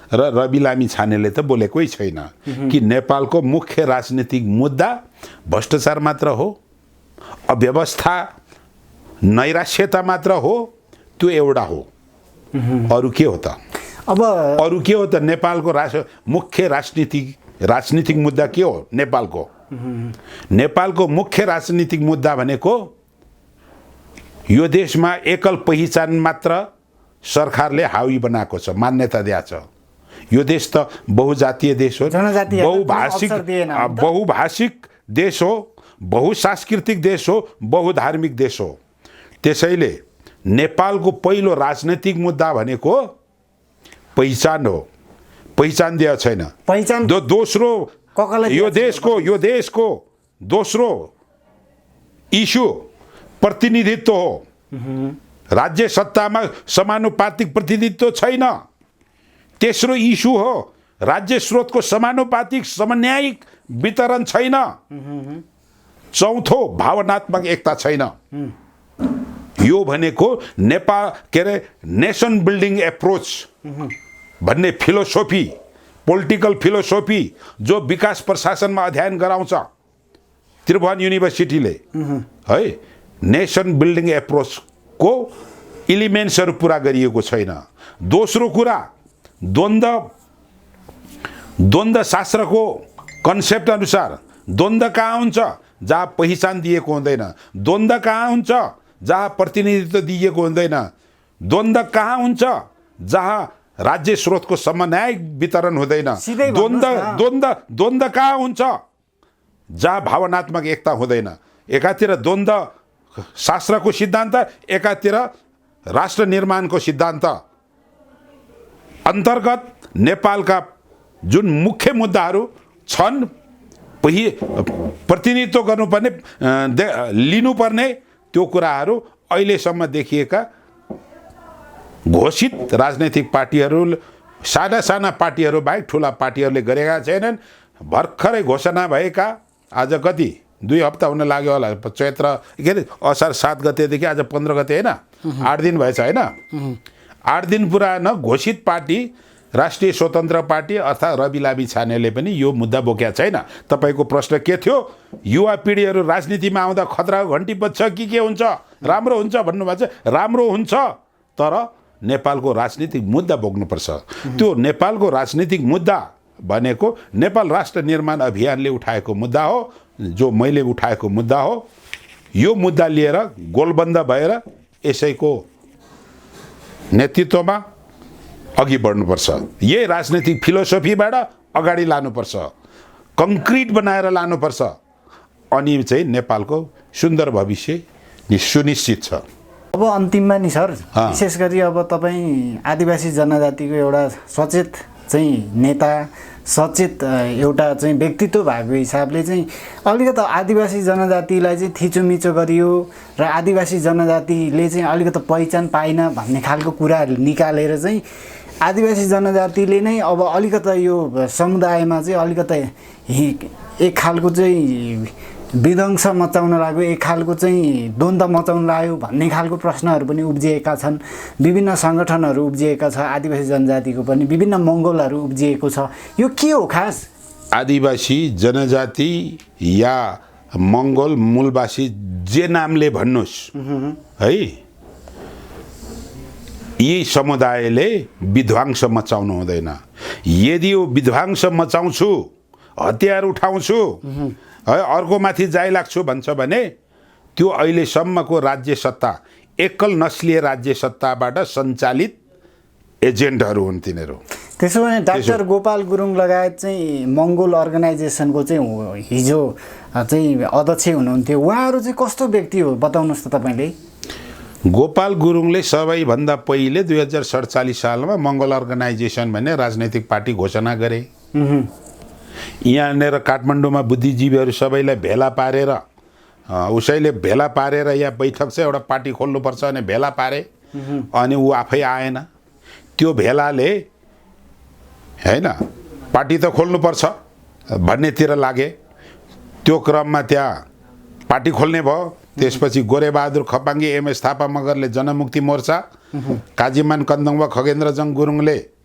Speaker 1: र रवि लामी छानेले त बोलेकै छैन कि नेपालको मुख्य राजनीतिक मुद्दा भ्रष्टाचार मात्र हो, अव्यवस्था, नैराश्यता मात्र हो। त्यो एउटा हो, अरू के हो त?
Speaker 2: अब
Speaker 1: अरू के हो त? नेपालको मुख्य राजनीतिक मुद्दा के हो? नेपालको मुख्य राजनीतिक मुद्दा भनेको यो देशमा एकल पहिचान मात्र सरकारले हावी बनाएको छ, मान्यता दिएको छ। यो देश त बहुजातीय देश हो, बहुभाषिक देश हो, बहुसांस्कृतिक देश हो, बहुधार्मिक देश हो। त्यसैले नेपालको पहिलो राजनैतिक मुद्दा भनेको पहिचान हो। पहिचान दिएको छैन।
Speaker 2: पहिचान
Speaker 1: दोस्रो यो देशको दोस्रो इस्यु प्रतिनिधित्व हो। राज्य सत्तामा समानुपातिक प्रतिनिधित्व छैन। तेस्रो इस्यु हो राज्य स्रोतको समानुपातिक समन्यायिक वितरण छैन। चौथो भावनात्मक एकता छैन। यो भनेको नेपाल के अरे नेसन बिल्डिङ एप्रोच भन्ने फिलोसोफी, पोलिटिकल फिलोसोफी जो विकास प्रशासनमा अध्ययन गराउँछ त्रिभुवन युनिभर्सिटीले है, नेसन बिल्डिङ एप्रोचको इलिमेन्ट्सहरू पुरा गरिएको छैन। दोस्रो कुरा द्वन्द्व शास्त्रको कन्सेप्ट अनुसार द्वन्द्व कहाँ हुन्छ जहाँ पहिचान दिएको हुँदैन, द्वन्द्व कहाँ हुन्छ जहाँ प्रतिनिधित्व दिएको हुँदैन, द्वन्द्व कहाँ हुन्छ जहाँ राज्य स्रोतको समन्यायिक वितरण हुँदैन, द्वन्द्व कहाँ हुन्छ जहाँ भावनात्मक एकता हुँदैन। एकातिर द्वन्द्व शास्त्रको सिद्धान्त, एकातिर राष्ट्र निर्माणको सिद्धान्त अन्तर्गत नेपालका जुन मुख्य मुद्दाहरू छन्, प्रतिनिधित्व गर्नुपर्ने, लिनुपर्ने त्यो कुराहरू अहिलेसम्म देखिएका घोषित राजनैतिक पार्टीहरू, साना साना पार्टीहरू बाहेक ठुला पार्टीहरूले गरेका छैनन् भर्खरै घोषणा भएका आज कति 2 हप्ता हुन लाग्यो होला, चैत्र के अरे असार 7 गतेदेखि आज 15 गते होइन, 8 दिन भएछ होइन। 8 दिन पुरानो घोषित पार्टी राष्ट्रिय स्वतन्त्र पार्टी अर्थात् रवि लामी छानेले पनि यो मुद्दा बोकेको छैन। तपाईँको प्रश्न के थियो, युवा पिँढीहरू राजनीतिमा आउँदा खतराको घन्टी बज्छ कि के हुन्छ, राम्रो हुन्छ भन्नुभएको छ। राम्रो हुन्छ, तर नेपालको राजनीतिक मुद्दा बोक्नुपर्छ। त्यो नेपालको राजनीतिक मुद्दा भनेको नेपाल राष्ट्र निर्माण अभियानले उठाएको मुद्दा हो, जो मैले उठाएको मुद्दा हो। यो मुद्दा लिएर गोलबन्द भएर यसैको नेतृत्वमा अघि बढ्नुपर्छ। यही राजनीतिक फिलोसोफीबाट अगाडि लानुपर्छ, कङ्क्रिट बनाएर लानुपर्छ, अनि चाहिँ नेपालको सुन्दर भविष्य सुनिश्चित छ।
Speaker 2: अब अन्तिममा नि सर, विशेष गरी अब तपाईँ आदिवासी जनजातिको एउटा सचेत चाहिँ नेता, सचेत एउटा चाहिँ व्यक्तित्व भएको हिसाबले चाहिँ अलिकति आदिवासी जनजातिलाई चाहिँ थिचोमिचो गरियो र आदिवासी जनजातिले चाहिँ अलिकति पहिचान पाइन भन्ने खालको कुरा निकालेर चाहिँ आदिवासी जनजातिले नै अब अलिकति यो समुदायमा चाहिँ अलिकति एक खालको चाहिँ विध्वंस मचाउन लाग्यो, एक खालको चाहिँ द्वन्द्व मचाउन लाग्यो भन्ने खालको प्रश्नहरू पनि उब्जिएका छन्। विभिन्न सङ्गठनहरू उब्जिएका छ, आदिवासी जनजातिको पनि विभिन्न मङ्गोलहरू उब्जिएको छ। यो के हो खास?
Speaker 1: आदिवासी जनजाति या मङ्गोल मूलवासी जे नामले भन्नुहोस् है, यी समुदायले विध्वंस मचाउनु हुँदैन। यदि यो विध्वंस मचाउँछु, हतियार उठाउँछु है, अर्कोमाथि जाइ लाग्छु भन्छ भने त्यो अहिलेसम्मको राज्य सत्ता, एकल नस्लीय राज्य सत्ताबाट सञ्चालित एजेन्टहरू हुन् तिनीहरू।
Speaker 2: त्यसो भने डाक्टर गोपाल गुरुङ लगायत चाहिँ मङ्गोल अर्गनाइजेसनको चाहिँ हिजो चाहिँ अध्यक्ष हुनुहुन्थ्यो, उहाँहरू चाहिँ कस्तो व्यक्ति हो बताउनुहोस् त तपाईँले।
Speaker 1: गोपाल गुरुङले सबैभन्दा पहिले 2047 सालमा मङ्गोल अर्गनाइजेसन भन्ने राजनैतिक पार्टी घोषणा गरे। यहाँनिर काठमाडौँमा बुद्धिजीवीहरू सबैलाई भेला पारेर उसैले भेला पारेर यहाँ बैठक चाहिँ एउटा पार्टी खोल्नुपर्छ भने भेला पारे, अनि ऊ आफै आएन। त्यो भेलाले होइन पार्टी त खोल्नुपर्छ भन्नेतिर लागे। त्यो क्रममा त्यहाँ पार्टी खोल्ने भयो। त्यसपछि गोरेबहादुर खपाङ्गे, एमएस थापा मगरले जनमुक्ति मोर्चा, काजीमान कन्दङ्वा खगेन्द्रजङ गुरुङले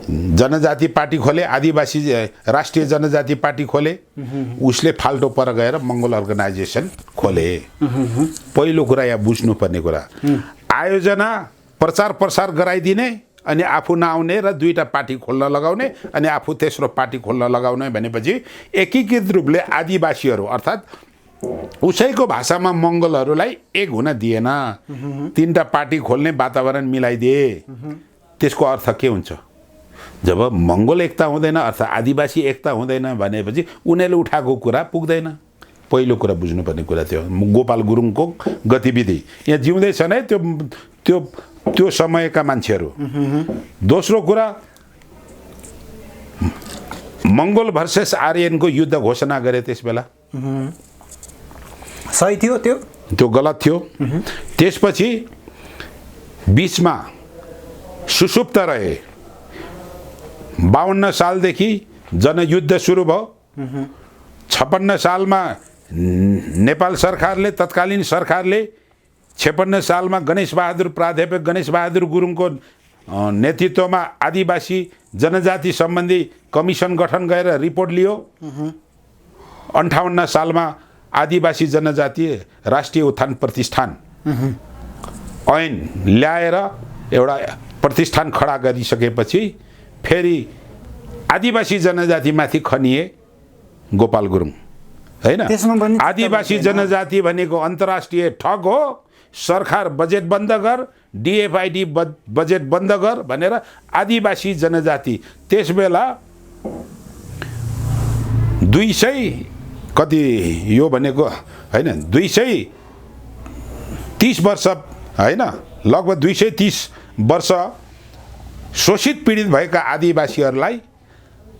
Speaker 1: जनजाति पार्टी खोले, आदिवासी राष्ट्रिय जनजाति पार्टी खोले। उसले फाल्टो पर गएर मङ्गोल अर्गनाइजेसन खोले। पहिलो कुरा यहाँ बुझ्नुपर्ने कुरा, आयोजना प्रचार प्रसार गराइदिने अनि आफू नआउने र 2टा पार्टी खोल्न लगाउने अनि आफू तेस्रो पार्टी खोल्न लगाउने भनेपछि एकीकृत रूपले आदिवासीहरू अर्थात् उसैको भाषामा मङ्गोलहरूलाई एक हुन दिएन। 3टा पार्टी खोल्ने वातावरण मिलाइदिए। त्यसको अर्थ के हुन्छ? जब मङ्गोल एकता हुँदैन अर्थात् आदिवासी एकता हुँदैन भनेपछि उनीहरूले उठाएको कुरा पुग्दैन। पहिलो कुरा बुझ्नुपर्ने कुरा थियो गोपाल गुरुङको गतिविधि यहाँ जिउँदैछन् है त्यो त्यो त्यो समयका मान्छेहरू। दोस्रो कुरा, मङ्गोल भर्सेस आर्यनको युद्ध घोषणा गरे त्यस बेला।
Speaker 2: सही थियो त्यो
Speaker 1: गलत थियो। त्यसपछि बीचमा सुसुप्त रहे। 52 सालदेखि जनयुद्ध सुरु भयो। 56 सालमा नेपाल सरकारले, तत्कालीन सरकारले 56 सालमा प्राध्यापक गणेश बहादुर गुरुङको नेतृत्वमा आदिवासी जनजाति सम्बन्धी कमिसन गठन गरेर रिपोर्ट लियो। 58 सालमा आदिवासी जनजाति राष्ट्रिय उत्थान प्रतिष्ठान ऐन ल्याएर एउटा प्रतिष्ठान खडा गरिसकेपछि फेरि आदिवासी जनजातिमाथि खनिए गोपाल गुरुङ हैन। आदिवासी जनजाति भनेको अन्तर्राष्ट्रिय ठग हो, सरकार बजेट बन्द गर, डिएफआइडी बजेट बन्द गर भनेर आदिवासी जनजाति त्यसबेला 200 कति यो भनेको हैन 230 वर्ष हैन, लगभग 230 वर्ष शोषित पीडित भएका आदिवासीहरूलाई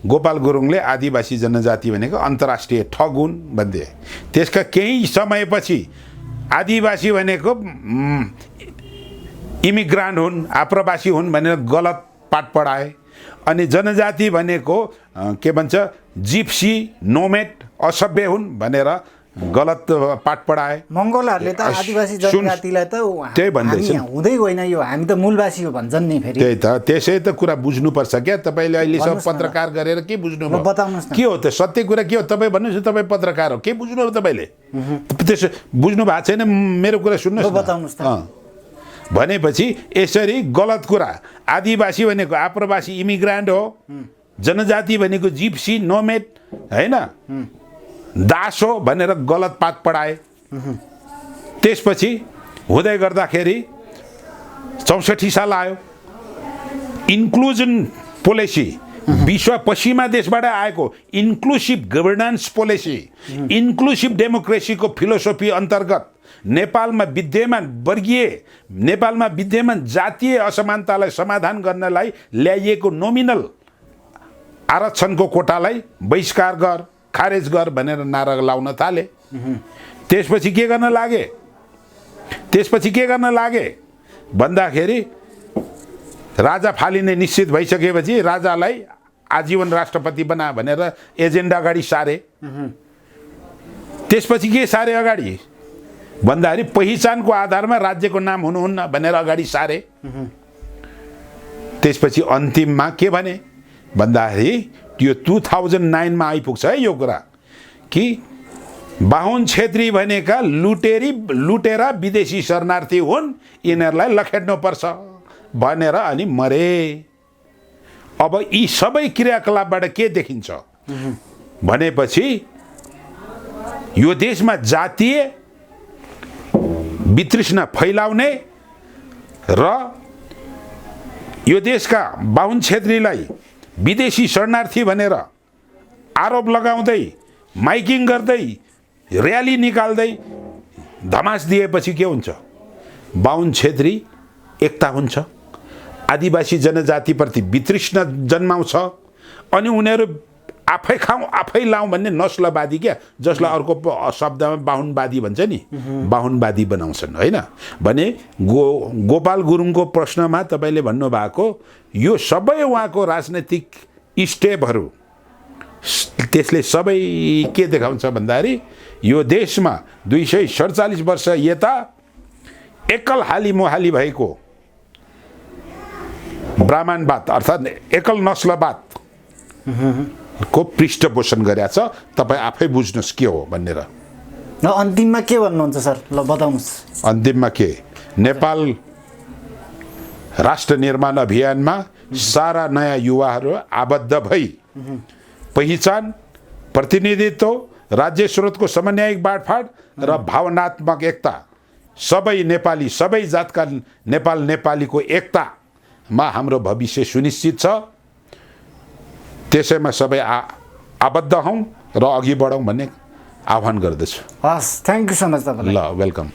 Speaker 1: गोपाल गुरुङले आदिवासी जनजाति भनेको अन्तर्राष्ट्रिय ठग हुन् भन्थे। त्यसका केही समयपछि आदिवासी भनेको इमिग्रान्ट हुन्, आप्रवासी हुन् भनेर गलत पाठ पढाए। अनि जनजाति भनेको के भन्छ जिप्सी नोमेड असभ्य हुन् भनेर गलत पाठ पढाए।
Speaker 2: मङ्गोलहरूले त आदिवासी जनजातिलाई त
Speaker 1: त्यही भन्दैछ
Speaker 2: हामी हुँदै गएन, यो हामी त मूलवासी हो भन्छन् नि फेरि।
Speaker 1: त्यही त, त्यसै त कुरा बुझ्नुपर्छ क्या। तपाईँले अहिले सब पत्रकार गरेर के बुझ्नुभयो?
Speaker 2: बताउनुहोस् न।
Speaker 1: के हो त सत्य कुरा के हो? तपाईँ भन्नुहोस् न, तपाईँ पत्रकार हो, के बुझ्नुभयो तपाईँले? त्यसो बुझ्नु भएको छैन, मेरो कुरा सुन्नुहोस् न।
Speaker 2: बताउनुहोस् न।
Speaker 1: भनेपछि यसरी गलत कुरा, आदिवासी भनेको आप्रवासी इमिग्रान्ट हो, जनजाति भनेको जिप्सी नोमेड होइन, दास हो भनेर गलत पाठ पढाए। त्यसपछि हुँदै गर्दाखेरि 64 साल आयो, इन्क्लुजन पोलिसी, विश्व पश्चिमा देशबाट आएको इन्क्लुसिभ गभर्नेन्स पोलिसी, इन्क्लुसिभ डेमोक्रेसीको फिलोसोफी अन्तर्गत नेपालमा विद्यमान जातीय असमानतालाई समाधान गर्नलाई ल्याइएको नोमिनल आरक्षणको कोटालाई बहिष्कार गर, खारेज गर भनेर नारा लाउन थाले। त्यसपछि के गर्न लागे भन्दाखेरि राजा फालिने निश्चित भइसकेपछि राजालाई आजीवन राष्ट्रपति बना भनेर एजेन्डा अगाडि सारे। त्यसपछि के सारे अगाडि भन्दाखेरि पहिचानको आधारमा राज्यको नाम हुनुहुन्न भनेर अगाडि सारे। त्यसपछि अन्तिममा के भने भन्दाखेरि त्यो 2009 मा आइपुग्छ है यो कुरा कि बाहुन छेत्री भनेका लुटेरा विदेशी शरणार्थी हुन्, यिनीहरूलाई लखेट्नुपर्छ भनेर अनि मरे। अब यी सबै क्रियाकलापबाट के देखिन्छ भनेपछि यो देशमा जातीय वितृष्णा फैलाउने र यो देशका बाहुन छेत्रीलाई विदेशी शरणार्थी भनेर आरोप लगाउँदै माइकिङ गर्दै र्याली निकाल्दै धमास दिएपछि के हुन्छ? बाहुन छेत्री एकता हुन्छ, आदिवासी जनजातिप्रति वितृष्णा जन्माउँछ अनि उनीहरू आफै खाउँ आफै लाउँ भन्ने नस्लवादी क्या, जसलाई अर्को शब्दमा बाहुनवादी भन्छ नि, बाहुनवादी बनाउँछन् होइन। भने गोपाल गुरुङको प्रश्नमा तपाईँले भन्नुभएको यो सबै उहाँको राजनैतिक स्टेपहरू त्यसले सबै के देखाउँछ भन्दाखेरि यो देशमा 247 वर्ष यता एकल हाली मोहाली भएको ब्राह्मणवाद अर्थात् एकल नस्लवाद को पृष्ठपोषण गरेको छ। तपाईँ आफै बुझ्नुहोस् के हो भनेर।
Speaker 2: अन्तिममा के भन्नुहुन्छ सर? ल बताउनुहोस्।
Speaker 1: अन्तिममा के? नेपाल राष्ट्र निर्माण अभियानमा सारा नयाँ युवाहरू आबद्ध भई पहिचान, प्रतिनिधित्व, राज्य स्रोतको समन्वयिक बाँडफाँड र भावनात्मक एकता, सबै नेपाली, सबै जातका नेपालीको एकतामा हाम्रो भविष्य सुनिश्चित छ। त्यसैमा सबै आबद्ध हौँ र अघि बढौँ भन्ने आह्वान गर्दछु।
Speaker 2: हस्, थ्याङ्क यू सो मच तपाईँलाई।
Speaker 1: ल, वेलकम।